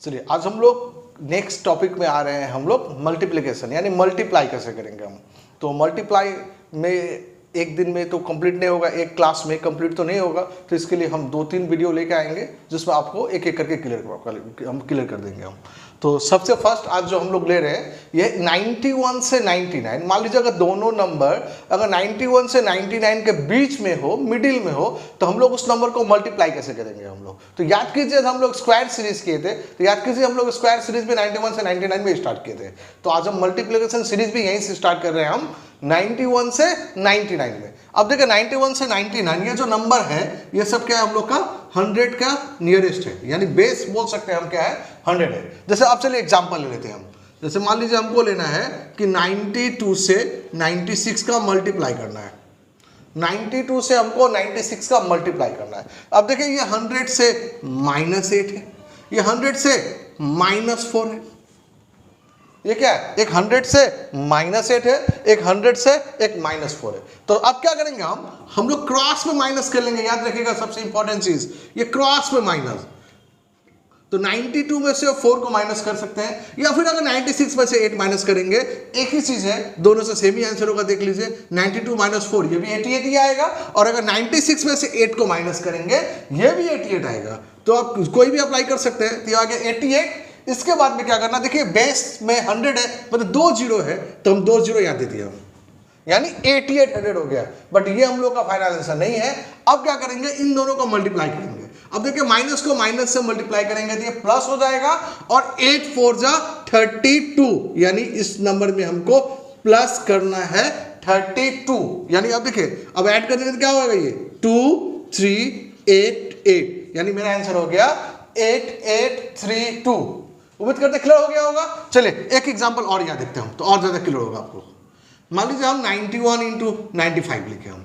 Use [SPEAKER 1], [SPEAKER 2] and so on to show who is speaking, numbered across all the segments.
[SPEAKER 1] चलिए आज हम लोग नेक्स्ट टॉपिक में आ रहे हैं, हम लोग मल्टीप्लिकेशन यानी मल्टीप्लाई कैसे करेंगे हम। तो मल्टीप्लाई में एक दिन में तो कंप्लीट नहीं होगा, एक क्लास में कंप्लीट तो नहीं होगा, तो इसके लिए हम 2-3 वीडियो लेके आएंगे जिसमें आपको एक एक करके क्लियर कर देंगे हम। तो सबसे फर्स्ट आज जो हम लोग ले रहे हैं ये 91 से 99। मान लीजिए अगर दोनों नंबर अगर 91 से 99 के बीच में हो, मिडिल में हो, तो हम लोग उस नंबर को मल्टीप्लाई कैसे करेंगे हम लोग। तो याद कीजिए हम लोग स्क्वायर सीरीज किए थे, तो याद कीजिए हम लोग स्क्वायर सीरीज में 91 से 99 में स्टार्ट किए थे। तो आज हम मल्टीप्लिकेशन सीरीज भी यहीं से स्टार्ट कर रहे हैं हम 91 से 99 में। अब देखिए 91 से 99 ये जो नंबर है ये सब क्या है हम लोग का 100 का नियरेस्ट है, यानी बेस बोल सकते हैं हम क्या है 100 है। जैसे अब चलिए एग्जांपल ले लेते हैं हम। जैसे मान लीजिए हमको लेना है कि 92 से 96 का मल्टीप्लाई करना है, 92 से हमको 96 का मल्टीप्लाई करना है। अब देखिए ये 100 से -8 है, ये 100 से -4 है, ये क्या है एक 100 से -8 है, एक 100 से एक -4 है। तो अब क्या करेंगे हम लोग क्रॉस में माइनस कर लेंगे। याद रखिएगा सबसे इंपॉर्टेंट चीज ये क्रॉस में माइनस। तो 92 में से 4 को माइनस कर सकते हैं, या फिर अगर 96 में से 8 माइनस करेंगे, एक ही चीज है, दोनों से सेम ही आंसर होगा। देख लीजिए 92 - 4 ये भी 88 ही आएगा, और अगर 96 में से 8 को माइनस करेंगे ये भी 88 आएगा। तो आप कोई भी अप्लाई कर सकते हैं। तो आगे 88। इसके बाद में क्या करना, देखिए बेस में 100 है, मतलब 2 जीरो है, तो हम 2 जीरो यहाँ दे दिया, यानी 8800 हो गया। बट ये हम लोग का फाइनल आंसर नहीं है। अब क्या करेंगे, इन दोनों को मल्टीप्लाई करेंगे। अब देखिए माइनस को माइनस से मल्टीप्लाई करेंगे तो ये प्लस हो जाएगा, और 8 4 जा 32, यानी इस नंबर में हमको प्लस करना है 32। यानी अब देखिए अब ऐड करने में क्या होगा, ये 2 3 8 8, यानी मेरा आंसर हो गया 8832। उम्मीद करते क्लियर हो गया होगा। चलिए एक एग्जांपल और यहाँ देखते हैं हम, तो और ज्यादा क्लियर होगा आपको। मान लीजिए हम 91 × 95 लिखे, हम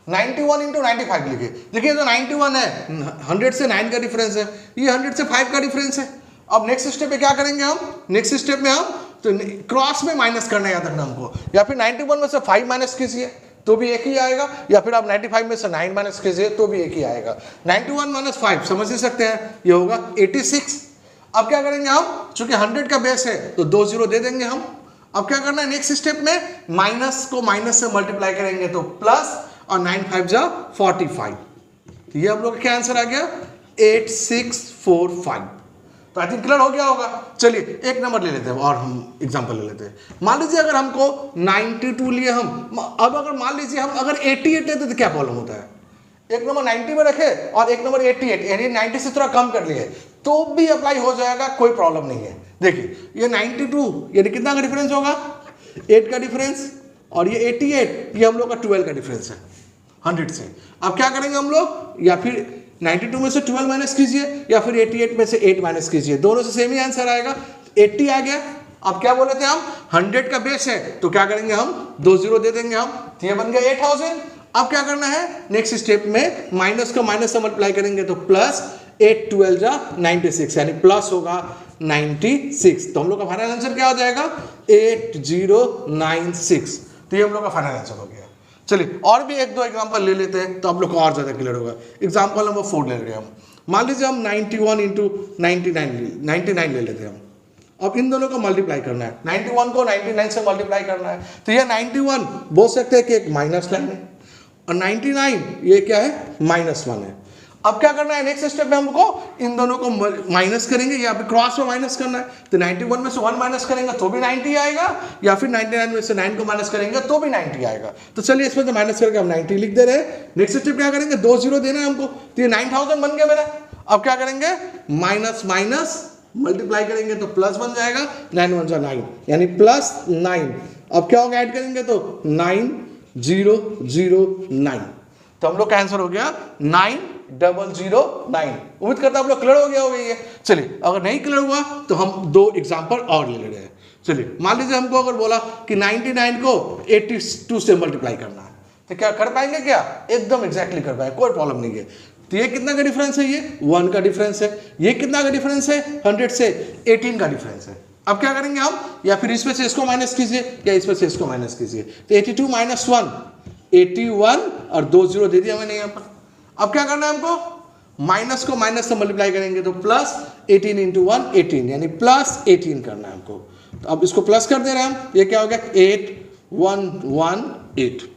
[SPEAKER 1] 91 × 95 लिखे। देखिए जो 91 है 100 से 9 का डिफरेंस है, ये 100 से 5 का डिफरेंस है। अब नेक्स्ट स्टेप पे क्या करेंगे हम, नेक्स्ट स्टेप में हम तो क्रॉस में माइनस करना है, याद रखना हमको। या फिर 91 में से 5 माइनस कीजिए तो भी एक ही आएगा, या फिर आप 95 में से 9 माइनस कीजिए तो भी एक ही आएगा। 91 - 5 समझ ही सकते हैं, ये होगा 86। अब क्या करेंगे हम, चूंकि 100 का बेस है तो 2 जीरो दे देंगे हम। अब क्या करना है, नेक्स्ट स्टेप में माइनस को माइनस से मल्टीप्लाई करेंगे तो प्लस, और 9 5 जा 45। तो ये हम लोग का क्या आंसर आ गया 8645। तो आई थिंक क्लियर हो गया होगा। चलिए एक नंबर ले लेते हैं और हम एग्जांपल ले लेते हैं। मान लीजिए अगर हमको 92 लिए हम, अब अगर मान लीजिए हम अगर 88 लेते तो क्या प्रॉब्लम होता है, एक नंबर 90 में रखे और एक नंबर 88, यानी 90 से थोड़ा कम कर लिए तो भी अप्लाई हो जाएगा, कोई प्रॉब्लम नहीं है। देखिए ये 92 यानी कितना का डिफरेंस होगा 8 का डिफरेंस, और ये 88 ये हम लोग का 12 का डिफरेंस है 100 से। अब क्या करेंगे हम लोग, या फिर 92 में से 12 माइनस कीजिए, या फिर 88 में से 8 माइनस कीजिए, दोनों से सेम ही आंसर आएगा, 80 आ गया। अब क्या बोले थे हम 100 का बेस है, तो क्या करेंगे हम 2 जीरो दे देंगे हम, तो ये बन गया 8000। अब क्या करना है, नेक्स्ट स्टेप में माइनस को माइनस से मल्टीप्लाई करेंगे तो प्लस 8 12 जा 96, यानी प्लस होगा 96। तो हम लोग का फाइनल आंसर क्या हो जाएगा 8096। तो ये हम लोग का फाइनल आंसर हो गया। चलिए और भी 1-2 एग्जांपल ले लेते हैं तो आप लोग को और ज्यादा क्लियर होगा। एग्जांपल नंबर 4 ले रहे हैं हम। मान लीजिए हम 91 × 99 ले लेते हैं हम। अब इन दोनों को मल्टीप्लाई करना है, 91 को 99 से मल्टीप्लाई करना है। तो ये 91 बोल सकते हैं कि एक माइनस लाइन है, और 99 ये क्या है -1 है। अब क्या करना है, नेक्स्ट स्टेप में हमको इन दोनों को माइनस करेंगे, या फिर क्रॉस में माइनस करना है। तो 91 में से 1 माइनस करेंगे तो भी 90 आएगा, या फिर 99 में से 9 को माइनस करेंगे तो भी 90 आएगा। तो चलिए इसमें से माइनस करके हम 90 लिख दे रहे हैं। नेक्स्ट स्टेप क्या करेंगे, 2 जीरो देना है हमको, तो ये 9000 बन गया मेरा। अब क्या करेंगे, माइनस माइनस मल्टीप्लाई करेंगे तो प्लस बन जाएगा, 9 1 जा 9, यानी +9। अब क्या होगा, ऐड करेंगे तो 9009। तो हम लोग का आंसर हो गया 9009। उम्मीद करता हूं आप लोग क्लियर हो गया होगा ये। चलिए अगर नहीं क्लियर हुआ तो हम 2 एग्जांपल और ले रहे हैं। चलिए मान लीजिए हमको अगर बोला कि 99 को 82 से मल्टीप्लाई करना है, तो क्या कर पाएंगे, क्या एकदम एग्जैक्टली कर पाएंगे, कोई प्रॉब्लम नहीं है। तो ये कितना का डिफरेंस है, ये 1 का डिफरेंस है। ये कितना का डिफरेंस है 100 से 18 का डिफरेंस है। अब क्या करेंगे हम, या फिर इसमें से इसको माइनस कीजिए, या इसमें से इसको माइनस कीजिए। तो 82 - 1 81, और 2 जीरो दे दिया मैंने यहाँ पर। अब क्या करना है हमको, माइनस को माइनस से मल्टीप्लाई करेंगे तो प्लस 18 इंटू 1 18, यानी प्लस 18 करना है हमको। तो अब इसको प्लस कर दे रहे हैं हम, ये क्या हो गया 8118।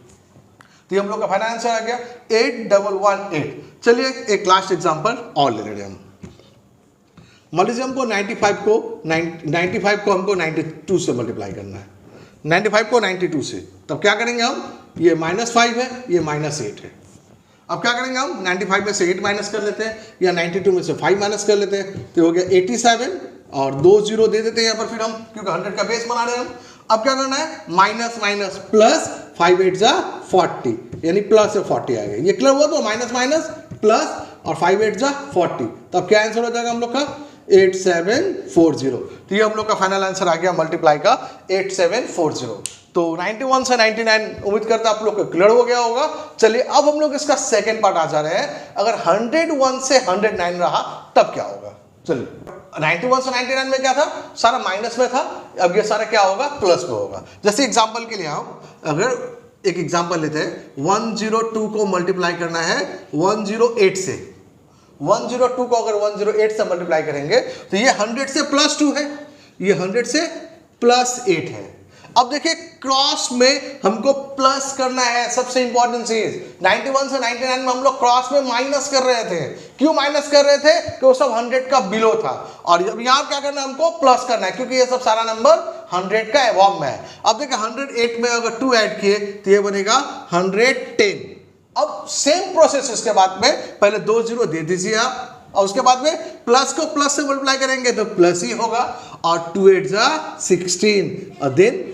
[SPEAKER 1] तो ये हम लोग का फाइनल आंसर आ गया 8118। चलिए एक लास्ट एग्जांपल और ले रहे हैं हम। मान लीजिए हमको 95 को हमको 92 से मल्टीप्लाई करना है, 95 को 92 से। तब क्या करेंगे हम, ये -5 है, ये -8 है। अब क्या करेंगे हम, 95 में से 8 माइनस कर लेते हैं, या 92 में से 5 माइनस कर लेते हैं, तो हो गया 87 और 2 0 दे देते हैं यहाँ पर फिर हम, क्योंकि 100 का बेस बना रहे हैं हम। अब क्या करना है, माइनस माइनस प्लस, 5 8 जा 40, यानी प्लस से 40 आ गया। ये क्लियर हुआ, तो माइनस माइनस प्लस और 5 8 जा 40। तब क्या आंसर हो जाएगा हम लोग का 8740। तो ये हम लोग का फाइनल आंसर आ गया मल्टीप्लाई का 8740। तो 91 से 99 उम्मीद करता आप लोग को क्लियर हो गया होगा। चलिए अब हम लोग इसका सेकंड पार्ट आ जा रहे हैं। अगर 101 से 109 रहा तब क्या होगा। चलिए 91 से 99 में क्या था, सारा माइनस में था, अब ये सारा क्या होगा, प्लस में होगा। जैसे एग्जांपल के लिए हम अगर एक एग्जांपल लेते हैं, 102 को मल्टीप्लाई करना है 108 से। 102 को अगर 108 से मल्टीप्लाई करेंगे तो ये 100 से प्लस 2 है, ये 100 से प्लस 8 है। अब देखिए क्रॉस में हमको प्लस करना है, सबसे इंपॉर्टेंट चीज। 91 से 99 में हम लोग क्रॉस में माइनस कर रहे थे। क्यों माइनस कर रहे थे, कि वो सब 100 का बिलो था। और अब यहाँ क्या करना है, हमको प्लस करना है, क्योंकि ये सब सारा नंबर 100 का एबव में है। अब देखिए 108 में अगर 2 ऐड किए तो ये बनेगा 110। अब सेम प्रोसेस इसके बाद में, पहले 2 0 दे दीजिए आप, और उसके बाद में प्लस को प्लस से मल्टीप्लाई करेंगे तो प्लस ही होगा, और 2 8 जा 16, और देन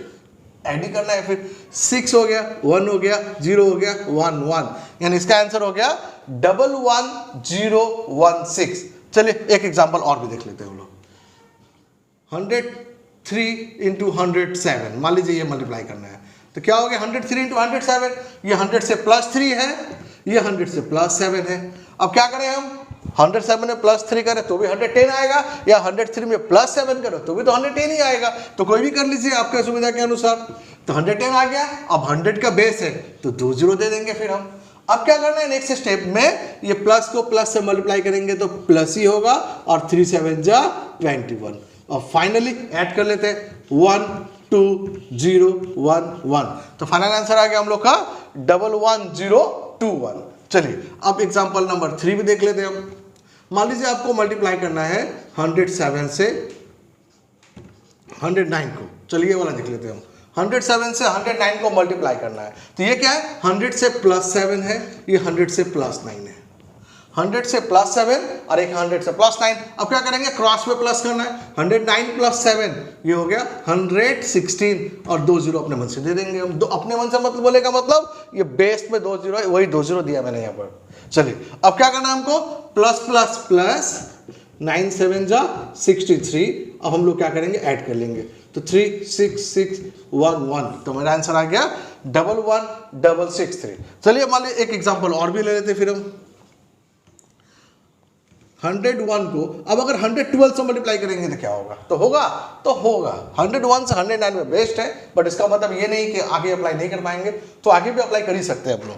[SPEAKER 1] ऐड ही करना है, फिर 6 हो गया, 1 हो गया, 0 हो गया, 1 1, यानी इसका आंसर हो गया 11016। चलिए एक एग्जांपल और भी देख लेते हैं हम लोग। 103 इंटू 107, मान लीजिए ये मल्टीप्लाई करना है, तो क्या हो गया 103 इंटू 107, ये 100 से प्लस 3 है, ये 100 से प्लस 7 है। अब क्या करें हम, 107 में प्लस 3 करें तो भी 110 आएगा, या 103 में प्लस 7 करो तो भी तो 110 ही आएगा। तो कोई भी कर लीजिए आपके सुविधा के अनुसार। तो 110 आ गया, अब 100 का बेस है तो 2 0 दे देंगे फिर हम। अब क्या करना है, नेक्स्ट स्टेप में ये प्लस को प्लस से मल्टीप्लाई करेंगे तो प्लस ही होगा, और 3 7 जा 21, और फाइनली ऐड कर लेते हैं 1 2 0 1 1। तो फाइनल आंसर आ गया हम लोग का 11021। चलिए अब एग्जांपल नंबर 3 भी देख लेते हैं हम। मान लीजिए आपको मल्टीप्लाई करना है 107 से 109 को। चलिए वाला देख लेते हैं हम। 107 से 109 को मल्टीप्लाई करना है, तो ये क्या है, 100 से प्लस 7 है, ये 100 से प्लस 9 है। 100 से प्लस 7 और एक 100 से प्लस 9। अब क्या करेंगे, क्रॉस में प्लस करना है, 109 प्लस 7, ये हो गया 116, और 2 0 अपने मन से दे देंगे हम। अपने मन से मतलब बोले का मतलब, ये बेस में 2 0 है, वही 2 0 दिया मैंने यहाँ पर। चलिए अब क्या करना है हमको, प्लस प्लस प्लस, 9 7 जा 63। अब हम लोग क्या करेंगे, ऐड कर लेंगे, तो 3 6 6 1 1। तो मेरा आंसर आ गया 11663। चलिए मान लीजिए एक एग्जांपल और भी ले लेते फिर हम। 101 को अब अगर 112 से मल्टीप्लाई करेंगे तो क्या होगा, तो होगा 101 से 109 में बेस्ट है, बट इसका मतलब ये नहीं कि आगे अप्लाई नहीं कर पाएंगे, तो आगे भी अप्लाई कर ही सकते हैं हम लोग।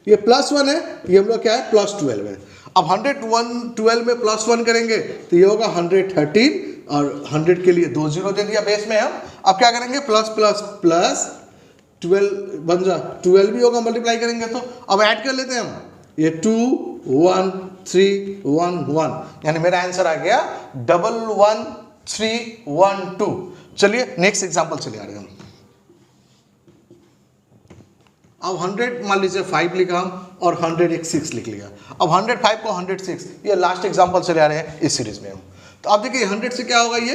[SPEAKER 1] ये +1 है, ये हम लोग क्या है, +12 है। अब 112 में +1 करेंगे तो ये होगा 113, और 100 के लिए 2 0 दे दिया बेस में हम। अब क्या करेंगे, प्लस प्लस प्लस 12 बन जा 12 भी होगा, मल्टीप्लाई करेंगे तो। अब ऐड कर लेते हैं हम, ये 2 1 3 1 1, यानी मेरा आंसर आ गया 11312। चलिए नेक्स्ट एग्जांपल चले आ रहे हैं हम। अब 100 मान लीजिए 5 लिखा हम, और 100 एक 6 लिख लिया। अब 105 को 106, ये लास्ट एग्जांपल चले आ रहे हैं इस सीरीज में हम। तो अब देखिए 100 से क्या होगा, ये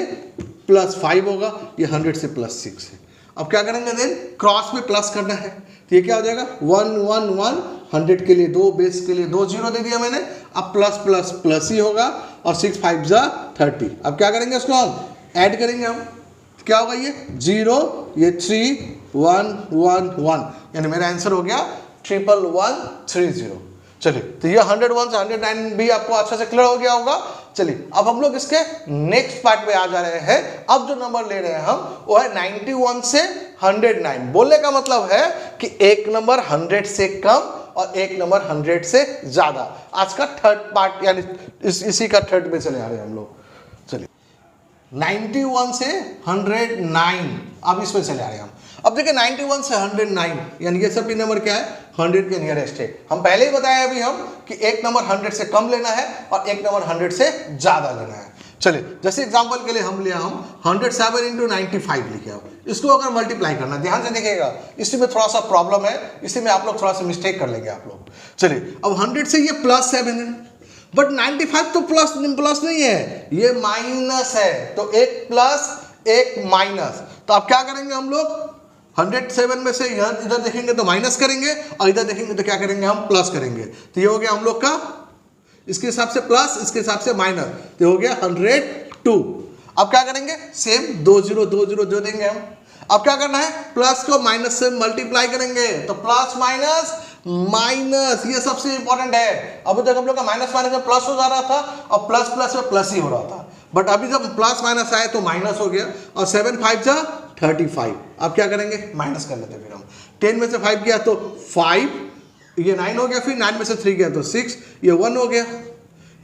[SPEAKER 1] +5 होगा, ये 100 से +6 है। अब क्या करेंगे, देन क्रॉस में प्लस करना है, तो ये क्या हो जाएगा 1 1 1, 100 के लिए 2, बेस के लिए 2 0 दे दिया मैंने। अब प्लस प्लस प्लस ही होगा, और 6 5 जा 30। अब क्या करेंगे, इसको हम ऐड करेंगे हम, तो क्या होगा, ये 0, ये 3 1 1 1, यानी मेरा आंसर हो गया 11130। चलिए तो ये 101 से 109 भी आपको अच्छा से क्लियर हो गया होगा। चलिए अब हम लोग इसके नेक्स्ट पार्ट पे आ जा रहे हैं। अब जो नंबर ले रहे हैं हम वो है 91 से 109। बोलने का मतलब है कि एक नंबर 100 से कम और एक नंबर 100 से ज़्यादा। आज का थर्ड पार्ट यानी इसी का थर्ड में चले आ रहे हैं हम लोग। चलिए 91 से 109, अब इसमें चले आ रहे हैं हम। अब देखिए 91 से 109 यानी ये सभी नंबर क्या है, 100 के नियरेस्ट है। हम पहले ही बताया अभी हम कि एक नंबर 100 से कम लेना है और एक नंबर 100 से ज़्यादा लेना है। चलिए जैसे एग्जांपल के लिए हम लिया, हम 107 इंटू 95 लिखे। अब इसको अगर मल्टीप्लाई करना, ध्यान से देखिएगा, इसी में थोड़ा सा प्रॉब्लम है, इसी में आप लोग थोड़ा सा मिस्टेक कर लेंगे आप लोग। चलिए अब 100 से ये +7 है, बट 95 तो प्लस नहीं है, ये माइनस है, तो एक प्लस एक माइनस। तो अब क्या करेंगे हम लोग, 107 में से इधर देखेंगे तो माइनस करेंगे और इधर देखेंगे तो क्या करेंगे, हम प्लस करेंगे। तो ये हो गया हम लोग का, इसके हिसाब से प्लस, इसके हिसाब से माइनस, तो हो गया 102। अब क्या करेंगे, सेम 2 0 2 0 दे देंगे हम। अब क्या करना है, प्लस को माइनस से मल्टीप्लाई करेंगे, तो प्लस माइनस माइनस, ये सबसे इंपॉर्टेंट है। अभी तक हम लोग का माइनस माइनस में प्लस हो जा रहा था और प्लस प्लस में प्लस ही हो रहा था, बट अभी जब प्लस माइनस आए तो माइनस हो गया और 7 5 जा 35। अब क्या करेंगे, माइनस कर लेते हैं फिर हम। 10 में से 5 गया तो 5, ये 9 हो गया, फिर 9 में से 3 गया तो 6, ये 1 हो गया,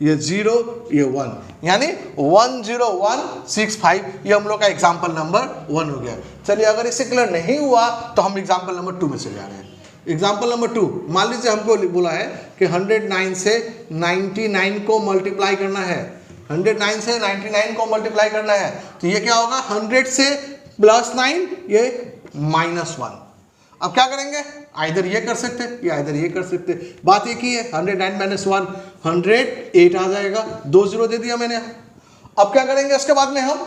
[SPEAKER 1] ये 0, ये 1, यानी 10165। ये हम लोग का एग्जाम्पल नंबर 1 हो गया। चलिए अगर इससे क्लियर नहीं हुआ तो हम एग्जाम्पल नंबर 2 में चले आ रहे हैं। एग्जाम्पल नंबर 2, मान लीजिए हमको बोला है कि 109 से 99 को मल्टीप्लाई करना है, 109 से 99 को मल्टीप्लाई करना है, तो ये क्या होगा, 100 से +9, ये -1। अब क्या करेंगे, आइदर ये कर सकते या आइदर ये कर सकते, बात एक ही है। 109 - 1 108 आ जाएगा, 2 0 दे दिया मैंने। अब क्या करेंगे, इसके बाद में हम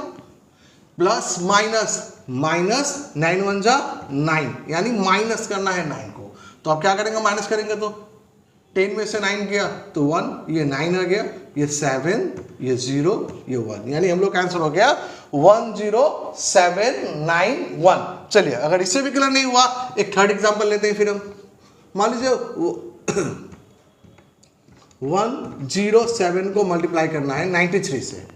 [SPEAKER 1] प्लस माइनस, माइनस 9 1 जा 9, यानी माइनस करना है 9 को। तो अब क्या करेंगे, माइनस करेंगे तो 10 में से 9 गया तो 1, ये 9 आ गया, ये 7, ये 0, ये 1, यानी हम लोग का आंसर हो गया 10791। चलिए अगर इससे भी क्लियर नहीं हुआ, एक थर्ड एग्जांपल लेते हैं फिर हम। मान लीजिए 107 को मल्टीप्लाई करना है 93 से,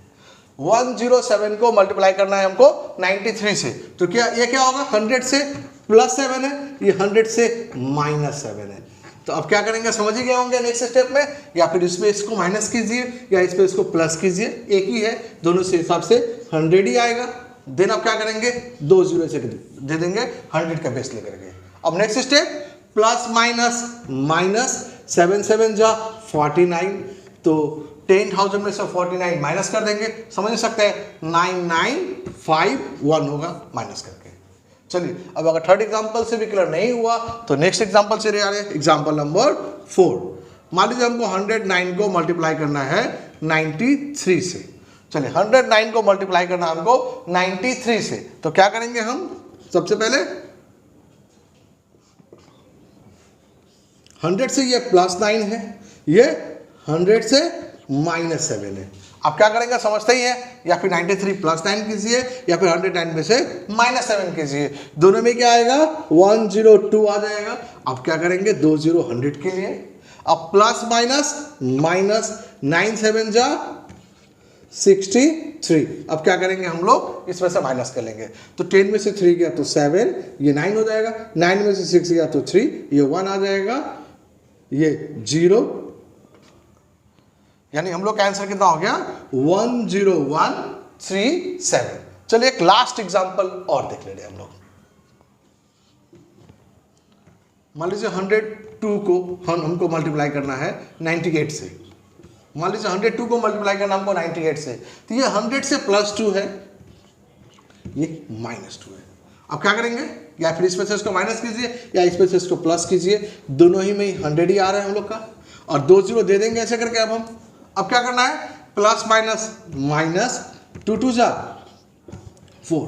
[SPEAKER 1] 107 को मल्टीप्लाई करना है हमको 93 से, तो क्या ये क्या होगा, 100 से +7 है, ये 100 से -7 है। तो अब क्या करेंगे, समझ ही गए होंगे नेक्स्ट स्टेप में, या फिर इसमें इसको माइनस कीजिए या इस पे इसको प्लस कीजिए, एक ही है, दोनों से हिसाब से 100 ही आएगा। देन अब क्या करेंगे, 2 0 से दे देंगे 100 का बेस लेकर के। अब next step, plus minus minus, 7 7 जा 49, तो 10,000 में से 49 माइनस कर देंगे, समझ सकते हैं, 9951 होगा माइनस करके। चलिए अब अगर थर्ड एग्जांपल से भी क्लियर नहीं हुआ तो नेक्स्ट एग्जांपल से आ रहे हैं, एग्जांपल नंबर 4। मान लीजिए हमको 109 को मल्टीप्लाई करना है 93 से। चलिए 109 को मल्टीप्लाई करना हमको 93 से, तो क्या करेंगे हम, सबसे पहले 100 से ये +9 है, ये 100 से -7 है। अब क्या करेंगे, समझते ही है, या फिर 93 + 9 कीजिए या फिर 109 में से -7 कीजिए, दोनों में क्या आएगा, 102 आ जाएगा। अब क्या करेंगे, 2 0 100 के लिए, अब प्लस माइनस माइनस, 9 7 जा 63। अब क्या करेंगे हम लोग, इसमें से माइनस कर लेंगे, तो 10 में से 3 गया तो 7, ये 9 हो जाएगा, 9 में से 6 गया तो 3, ये 1 आ जाएगा, ये 0, यानी हम लोग का आंसर कितना हो गया, 10137। चलिए एक लास्ट एग्जांपल और देख लेते हैं हम लोग। मान लीजिए 102 को हमको मल्टीप्लाई करना है 98 से। मान लीजिए 102 को मल्टीप्लाई करना हमको 98 से, तो ये 100 से +2 है, ये -2 है। अब क्या करेंगे, या फिर इसमें से इसको माइनस कीजिए या इसमें से इसको प्लस कीजिए, दोनों ही में 100 ही आ रहा है हम लोग का, और 2 0 दे देंगे ऐसे करके। अब क्या करना है, प्लस माइनस माइनस, 2 2 जा 4।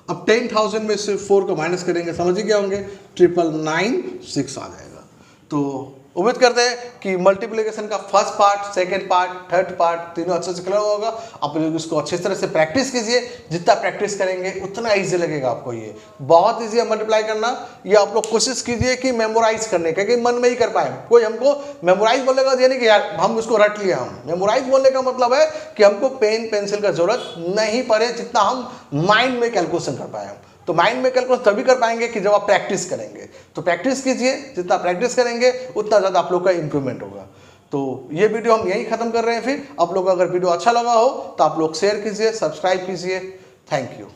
[SPEAKER 1] अब 10,000 में से 4 को माइनस करेंगे, समझ ही गए होंगे, 99996 आ जाएगा। तो उम्मीद करते हैं कि मल्टीप्लिकेशन का first part, second part, third part तीनों अच्छे से क्लियर होगा। आप लोग इसको अच्छी तरह से प्रैक्टिस कीजिए, जितना प्रैक्टिस करेंगे उतना इजी लगेगा आपको। ये बहुत इजी है मल्टीप्लाई करना। ये आप लोग कोशिश कीजिए कि मेमोराइज करने का, कि मन में ही कर पाए। कोई हमको मेमोराइज बोलेगा यानी कि यार हम उसको रट लिया। हम मेमोराइज बोलने का मतलब है कि हमको पेन पेंसिल का जरूरत नहीं पड़े, जितना हम माइंड में कैलकुलेशन कर पाए। तो तो माइंड में कैलकुलस तभी कर पाएंगे कि जब आप प्रैक्टिस करेंगे। तो प्रैक्टिस कीजिए, जितना प्रैक्टिस करेंगे उतना ज़्यादा आप लोग का इंप्रूवमेंट होगा। तो ये वीडियो हम यहीं ख़त्म कर रहे हैं। फिर आप लोग को अगर वीडियो अच्छा लगा हो तो आप लोग शेयर कीजिए, सब्सक्राइब कीजिए। Thank you.